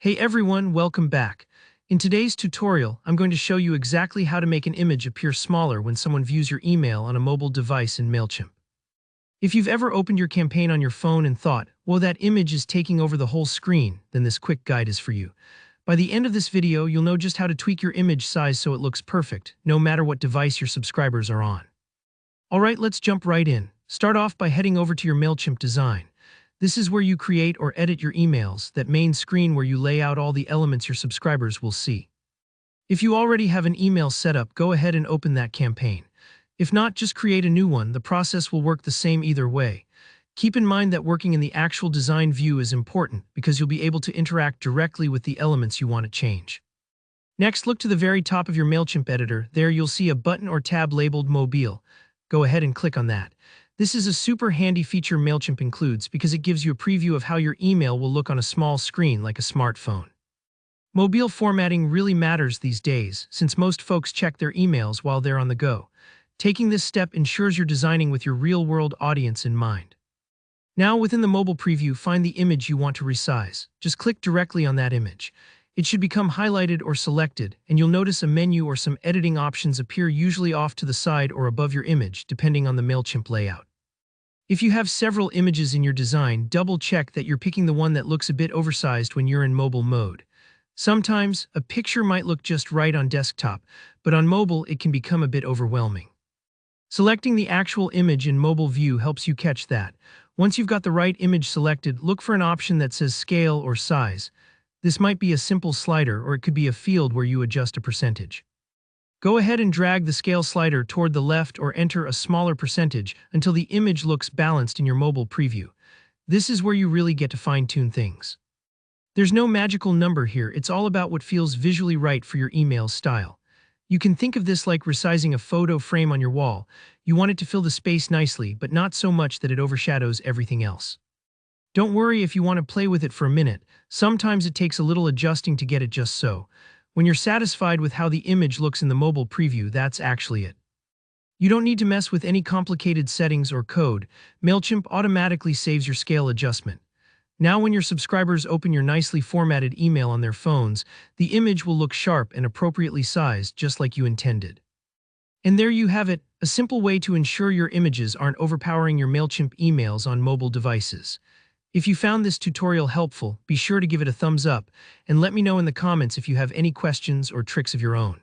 Hey everyone, welcome back. In today's tutorial, I'm going to show you exactly how to make an image appear smaller when someone views your email on a mobile device in Mailchimp. If you've ever opened your campaign on your phone and thought, well, that image is taking over the whole screen, then this quick guide is for you. By the end of this video, you'll know just how to tweak your image size so it looks perfect, no matter what device your subscribers are on. Alright, let's jump right in. Start off by heading over to your Mailchimp design. This is where you create or edit your emails, that main screen where you lay out all the elements your subscribers will see. If you already have an email set up, go ahead and open that campaign. If not, just create a new one. The process will work the same either way. Keep in mind that working in the actual design view is important because you'll be able to interact directly with the elements you want to change. Next, look to the very top of your Mailchimp editor. There you'll see a button or tab labeled Mobile. Go ahead and click on that. This is a super handy feature Mailchimp includes because it gives you a preview of how your email will look on a small screen like a smartphone. Mobile formatting really matters these days since most folks check their emails while they're on the go. Taking this step ensures you're designing with your real-world audience in mind. Now, within the mobile preview, find the image you want to resize. Just click directly on that image. It should become highlighted or selected, and you'll notice a menu or some editing options appear, usually off to the side or above your image, depending on the Mailchimp layout. If you have several images in your design, double-check that you're picking the one that looks a bit oversized when you're in mobile mode. Sometimes, a picture might look just right on desktop, but on mobile it can become a bit overwhelming. Selecting the actual image in mobile view helps you catch that. Once you've got the right image selected, look for an option that says Scale or Size. This might be a simple slider, or it could be a field where you adjust a percentage. Go ahead and drag the scale slider toward the left or enter a smaller percentage until the image looks balanced in your mobile preview. This is where you really get to fine-tune things. There's no magical number here, it's all about what feels visually right for your email style. You can think of this like resizing a photo frame on your wall. You want it to fill the space nicely, but not so much that it overshadows everything else. Don't worry if you want to play with it for a minute. Sometimes it takes a little adjusting to get it just so. When you're satisfied with how the image looks in the mobile preview, that's actually it. You don't need to mess with any complicated settings or code. Mailchimp automatically saves your scale adjustment. Now when your subscribers open your nicely formatted email on their phones, the image will look sharp and appropriately sized, just like you intended. And there you have it, a simple way to ensure your images aren't overpowering your Mailchimp emails on mobile devices. If you found this tutorial helpful, be sure to give it a thumbs up and let me know in the comments if you have any questions or tricks of your own.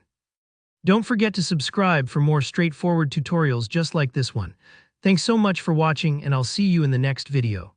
Don't forget to subscribe for more straightforward tutorials just like this one. Thanks so much for watching, and I'll see you in the next video.